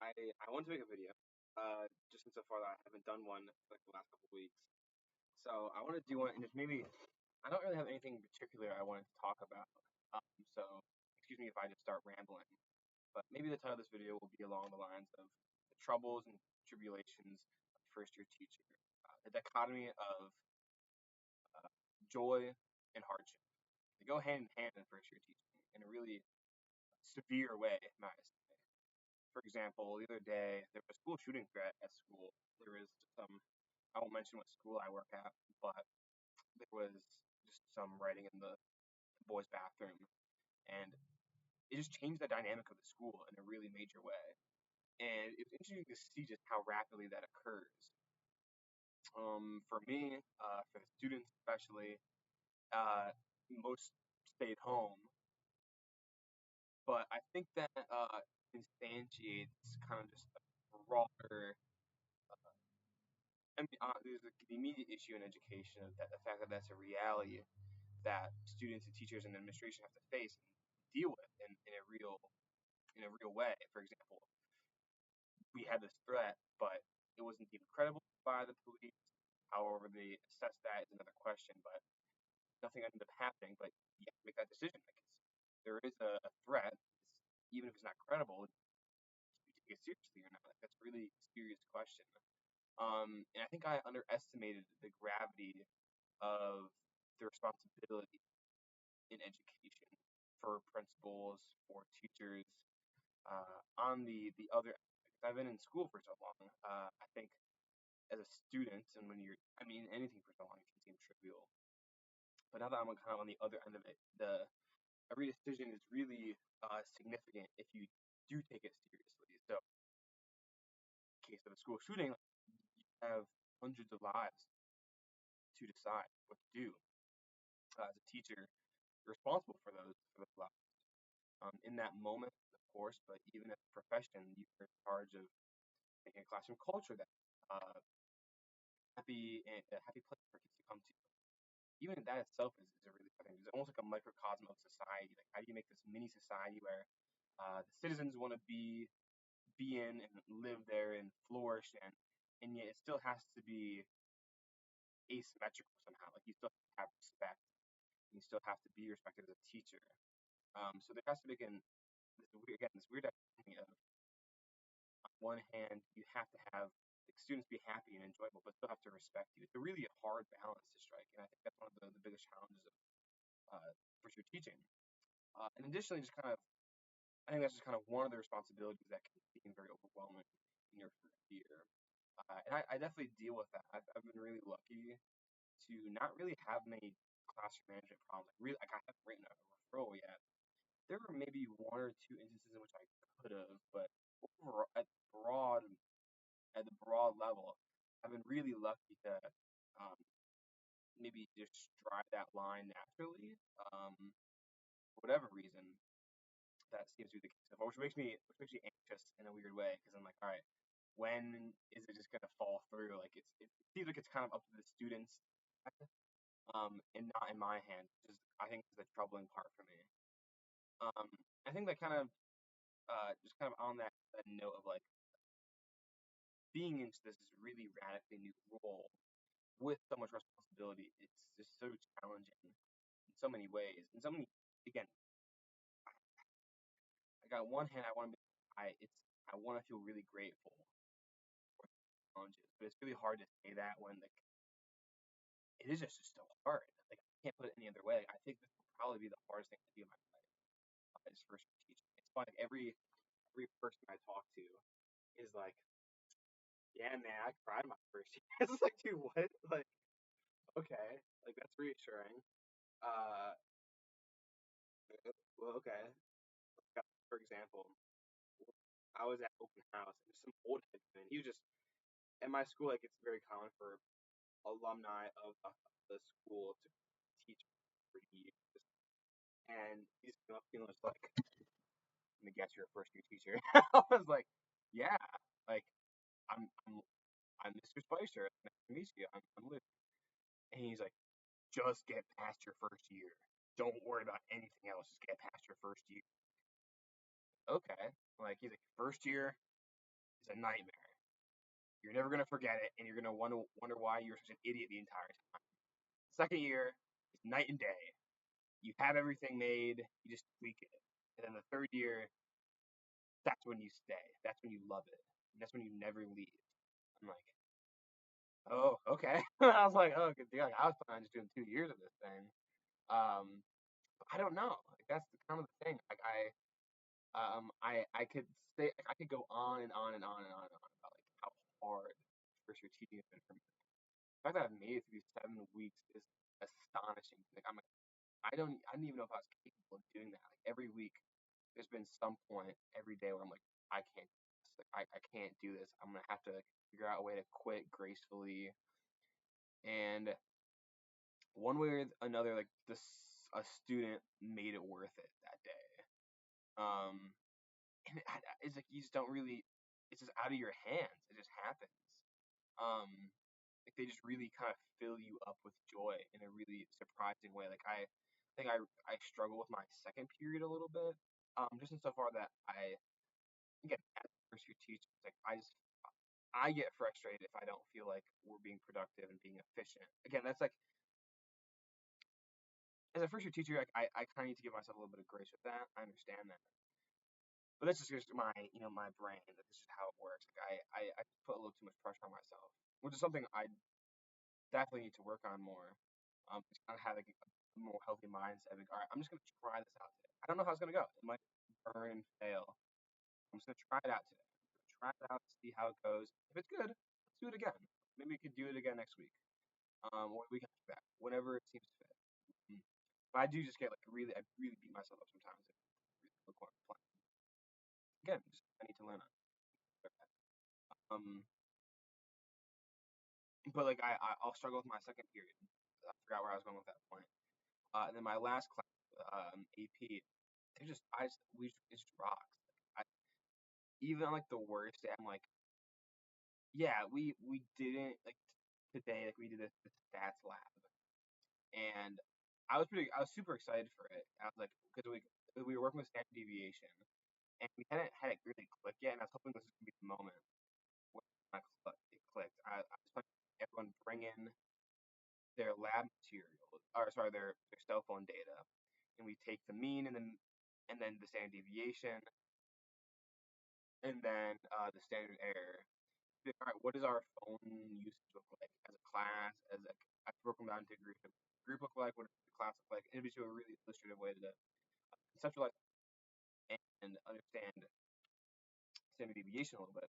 I want to make a video, just insofar that I haven't done one for like the last couple of weeks. So I want to do one, and just maybe I don't really have anything in particular I wanted to talk about. So excuse me if I just start rambling, but maybe the title of this video will be along the lines of the troubles and tribulations of first year teacher, the dichotomy of uh, joy and hardship. They go hand in hand in first year teaching in a really severe way, might I say. For example, the other day there was a school shooting threat at school. There was some, I won't mention what school I work at, but there was just some writing in the boys' bathroom, and it just changed the dynamic of the school in a really major way. And it was interesting to see just how rapidly that occurs. For me, for the students especially, most stayed home, but I think that instantiates kind of just a broader I mean, there's the immediate issue in education of that the fact that that's a reality that students and teachers and administration have to face and deal with in a real way. For example, we had this threat, but it wasn't deemed credible by the police. However, they assessed that is another question, but nothing ended up happening. But you have to make that decision. Like there is a threat, even if it's not credible, do you take it seriously or not? Like, that's a really serious question. And I think I underestimated the gravity of the responsibility in education for principals, for teachers, on the other. Because I've been in school for so long. I think as a student, and when you're, I mean, anything for so long, it can seem trivial. But now that I'm kind of on the other end of it, the every decision is really significant if you do take it seriously. So, in case of a school shooting, you have hundreds of lives to decide what to do. As a teacher, you're responsible for those lives. In that moment, of course, but even as a profession, you're in charge of making a classroom culture that uh, a happy place for kids to come to. Even that itself is a really thing. It's almost like a microcosm of society. Like how do you make this mini society where the citizens want to be in and live there and flourish and yet it still has to be asymmetrical somehow. Like you still have to have respect. You still have to be respected as a teacher. So there has to be this weird dichotomy of on one hand, you have to have like, students be happy and enjoyable, but still have to respect you. It's a really hard balance to strike, and I think that's one of the biggest challenges of for sure teaching. And additionally, just kind of, I think that's just kind of one of the responsibilities that can seem very overwhelming in your first year. And I definitely deal with that. I've been really lucky to not really have many classroom management problems. Like I haven't written a referral yet. There were maybe one or two instances in which I could have, but overall, at the broad level, I've been really lucky to um, maybe just drive that line naturally. For whatever reason, that seems to be the case, which makes me anxious in a weird way because I'm like, all right, when is it just gonna fall through? Like it seems like it's kind of up to the students, and not in my hands. Which is I think is the troubling part for me. Um, I think that kind of just kind of on that note of like being into this really radically new role with so much responsibility, it's just so challenging in so many ways. In so many, again, like on one hand, I want to feel really grateful for the challenges, but it's really hard to say that when like it is just so hard. Like I can't put it any other way. I think this will probably be the hardest thing to do in my life is first teaching. It's fun. Like every person I talk to is like, yeah, man, I cried my first year. It's like, dude, what? Like, okay, like that's reassuring. Uh, well, okay. For example, I was at open house and some old head man. He was just at my school. Like it's very common for alumni of the school to teach for years, and he's came up to me and was like, "Let me guess, you're a first year teacher." I was like, "Yeah, like I'm I'm Mr. Spicer. Nice to meet you. I'm Luke." And he's like, "Just get past your first year. Don't worry about anything else. Just get past your first year." Okay, like he's like first year. is a nightmare. You're never gonna forget it, and you're gonna wonder why you were such an idiot the entire time. Second year is night and day. You have everything made, you just tweak it. And then the third year, that's when you stay. That's when you love it. And that's when you never leave. I'm like, oh, okay. I was like, oh, good deal. Like, I was planning on just doing 2 years of this thing. Um, I don't know. Like, that's the kind of the thing. Like I could say I could go on and on and on and on and on about like how hard first year teaching has been for me. The fact that I've made it through these 7 weeks is astonishing. Like I didn't even know if I was capable of doing that. Like every week, there's been some point every day where I'm like, I can't do this. Like I can't do this. I'm gonna have to like, figure out a way to quit gracefully. And one way or another, like this, a student made it worth it that day. Um, and it's like you just don't really. It's just out of your hands. It just happens. Um, like they just really kind of fill you up with joy in a really surprising way. Like I think I struggle with my second period a little bit. Just in so far that again as a first year teacher, it's like I get frustrated if I don't feel like we're being productive and being efficient. Again, that's like as a first year teacher, like I kind of need to give myself a little bit of grace with that. I understand that, but that's just my my brain. That this is how it works. Like I put a little too much pressure on myself, which is something I definitely need to work on more. Just kind of having a more healthy mindset. Like, all right, I'm just gonna try this out today. I don't know how it's gonna go. It might burn and fail. I'm just gonna try it out today. Try it out, see how it goes. If it's good, let's do it again. Maybe we could do it again next week. Or the week after that. Whenever it seems fit. Mm. But I do just get like I really beat myself up sometimes. Really look what I'm playing. Again, just I need to learn on. Um, but like I'll struggle with my second period. I forgot where I was going with that point. And then my last class, AP, it's just rocks. I, even on like the worst day, I'm like, yeah, we didn't like today, like we did this stats lab, and I was super excited for it. I was like, because we were working with standard deviation, and we hadn't had it really click yet, and I was hoping this was gonna be the moment when it clicked. I was planning everyone bring in their lab material, or sorry, their cell phone data, and we take the mean and then the standard deviation, and then the standard error. All right, what does our phone usage look like as a class? I broke them down into group look like? What does the class look like? And it'd be to a really illustrative way to conceptualize and understand standard deviation a little bit.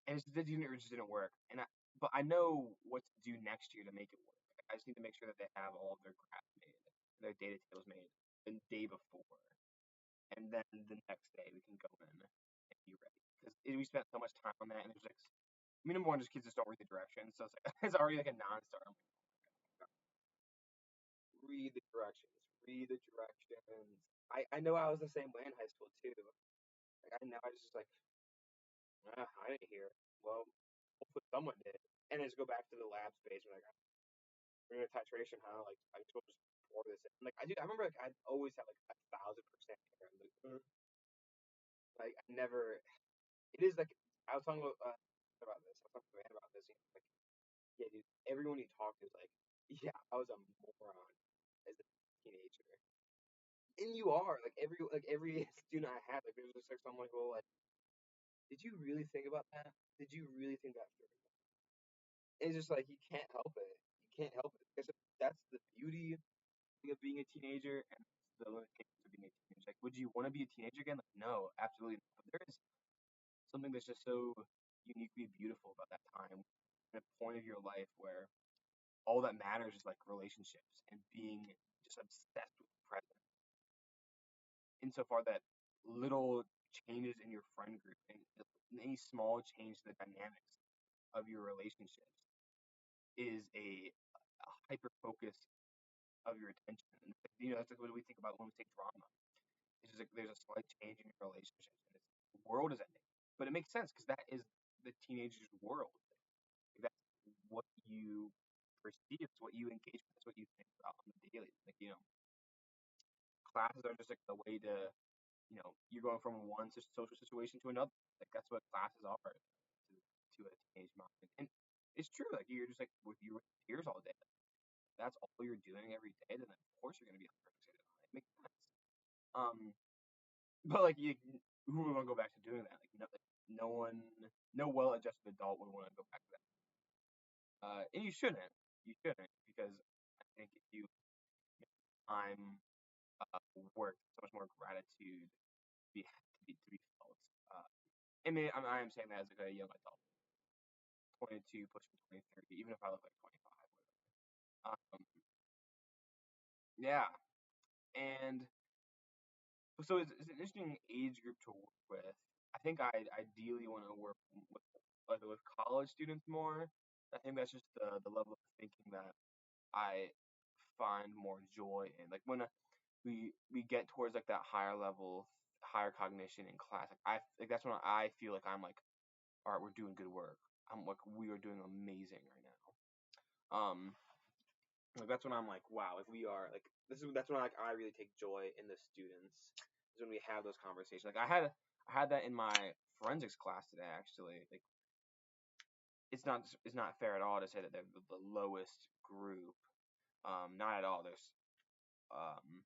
And it just didn't work. But I know what to do next year to make it work. I just need to make sure that they have all of their graphs made, their data tables made the day before, and then the next day we can go in and be ready. Because we spent so much time on that, and there's like, I mean, number one, just kids just don't read the directions, so it's like it's already like a non-starter. I'm like, read the directions, read the directions. I know I was the same way in high school too. Like I know I was just like, I didn't hear. Well, hopefully someone did. And then just go back to the lab space and like, we're doing a titration, huh? Like I just will just pour this in. Like I remember like I'd always have like 1,000% error. Like I never. It is like I was talking about this. I was talking to a man about this. Like yeah, dude. Everyone you talk to is like, yeah, I was a moron as a teenager. And you are like every student I had, like there's just like some like, well, like, did you really think about that? Did you really think that through? It's just like you can't help it. You can't help it. Because that's the beauty of being a teenager and the limitations of being a teenager. Like, would you want to be a teenager again? Like, no, absolutely not. But there is something that's just so uniquely beautiful about that time, and a point of your life where all that matters is like relationships and being just obsessed with the present. Insofar that little changes in your friend group and any small change to the dynamics of your relationships is a hyper focus of your attention. And that's like what we think about when we say drama. It's just like there's a slight change in your relationships, and the world is ending. But it makes sense because that is the teenager's world. Like, that's what you perceive. It's what you engage with. It's what you think about on the daily. Like classes are just like the way to you're going from one social situation to another. Like that's what classes are to a teenage mind. And it's true. Like you're just like with your peers all day. That's all you're doing every day. Then of course you're gonna be unfixated on it. It makes sense. Um, but like who would want to go back to doing that? Like no one, no well-adjusted adult would want to go back to that. And you shouldn't. You shouldn't because I think if you time work, so much more gratitude to be felt. Uh, and maybe I am saying that as like a young adult, 22, pushing 20, 30, even if I look like 25. Um, yeah, and so it's an interesting age group to work with. I think I ideally want to work with college students more. I think that's just the level of thinking that I find more joy in. Like when we get towards like that higher level, higher cognition in class, like that's when I feel like I'm like, all right, we're doing good work. I'm like, we are doing amazing right now. Like that's when I'm like, wow, like we are like that's when like I really take joy in the students. Is when we have those conversations. Like I had that in my forensics class today actually. Like it's not fair at all to say that they're the lowest group. Not at all. There's um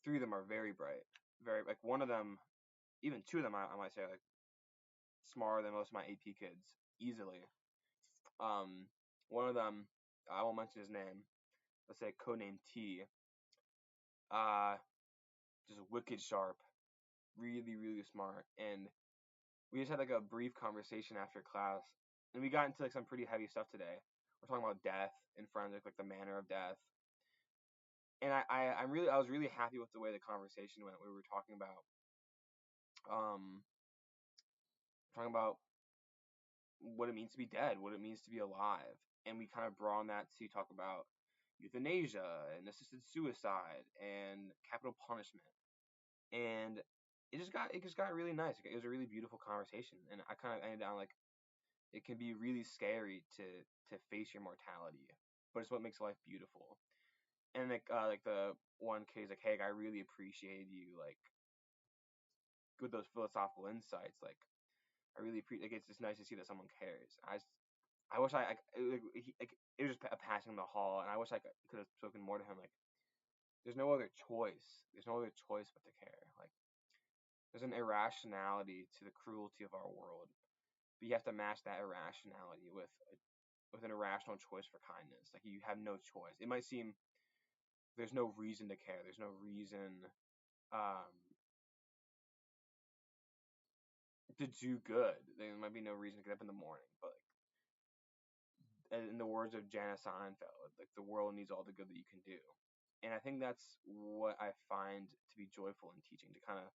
three of them are very bright, very like one of them, even two of them I might say like smarter than most of my AP kids easily. Um, one of them I won't mention his name. Let's say codename T. Uh, just wicked sharp, really really smart, and we just had like a brief conversation after class, and we got into like some pretty heavy stuff today. We're talking about death and forensic, like the manner of death, and I was really happy with the way the conversation went. We were um talking about what it means to be dead, what it means to be alive, and we kind of brought on that to talk about euthanasia and assisted suicide and capital punishment, and it just got really nice. It was a really beautiful conversation, and I kind of ended on like it can be really scary to face your mortality, but it's what makes life beautiful. And like the one kid's like, hey, I really appreciated you like with those philosophical insights. Like I really like it's just nice to see that someone cares. I wish it was just a passing in the hall, and I wish I could have spoken more to him. Like there's no other choice. There's no other choice but to care. Like there's an irrationality to the cruelty of our world, but you have to match that irrationality with an irrational choice for kindness. Like you have no choice. It might seem there's no reason to care. There's no reason um, to do good. There might be no reason to get up in the morning. But like, in the words of Janice Seinfeld, like the world needs all the good that you can do. And I think that's what I find to be joyful in teaching, to kind of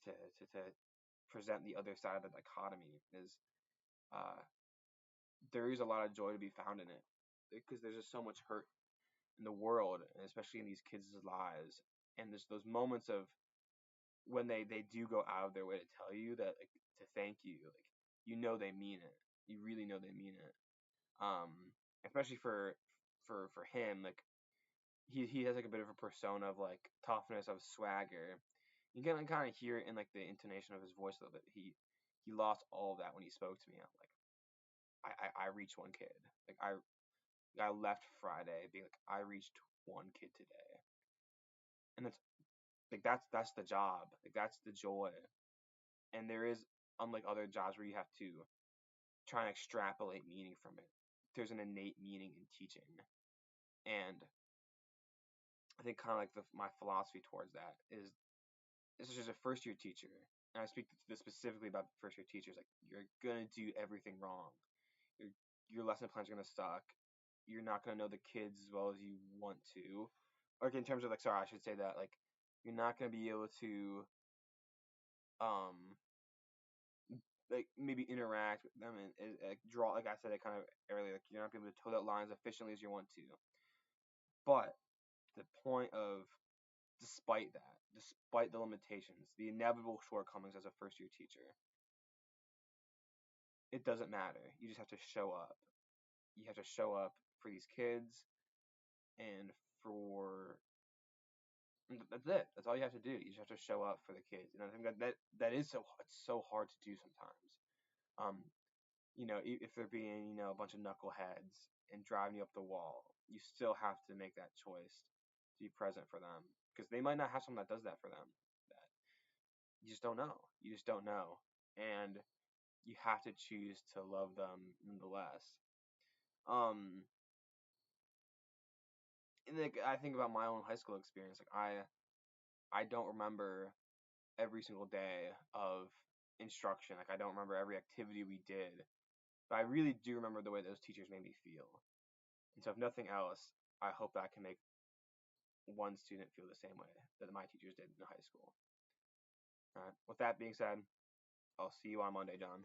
to present the other side of the dichotomy is uh, there is a lot of joy to be found in it because there's just so much hurt in the world, and especially in these kids' lives. And there's those moments of when they do go out of their way to tell you that like to thank you, like they mean it. You really know they mean it. Um, especially for him, like he has like a bit of a persona of like toughness, of swagger. You can kind of hear it in like the intonation of his voice a little bit. He lost all of that when he spoke to me. I'm like I reached one kid. Like I left Friday being like I reached one kid today, and it's like that's the job. Like that's the joy. And there is, unlike other jobs where you have to try and extrapolate meaning from it, there's an innate meaning in teaching. And I think kind of like my philosophy towards that is this is just a first year teacher, and I speak to this specifically about first year teachers. Like you're gonna do everything wrong. Your your lesson plans are gonna suck. You're not gonna know the kids as well as you want to. Or in terms of like, sorry, I should say that like you're not gonna be able to um like maybe interact with them and like draw, like I said it kind of earlier, like you're not gonna be able to toe that lines efficiently as you want to. But the point of despite that, despite the limitations, the inevitable shortcomings as a first year teacher, it doesn't matter. You just have to show up. You have to show up for these kids and for And that's it. That's all you have to do. You just have to show up for the kids. And I think that is it's so hard to do sometimes. Um, if they're being, a bunch of knuckleheads and driving you up the wall, you still have to make that choice to be present for them because they might not have someone that does that for them. That you just don't know. You just don't know, and you have to choose to love them nonetheless. And like I think about my own high school experience. Like I don't remember every single day of instruction. Like I don't remember every activity we did, but I really do remember the way those teachers made me feel. And so, if nothing else, I hope that I can make one student feel the same way that my teachers did in high school. All right. With that being said, I'll see you on Monday, John.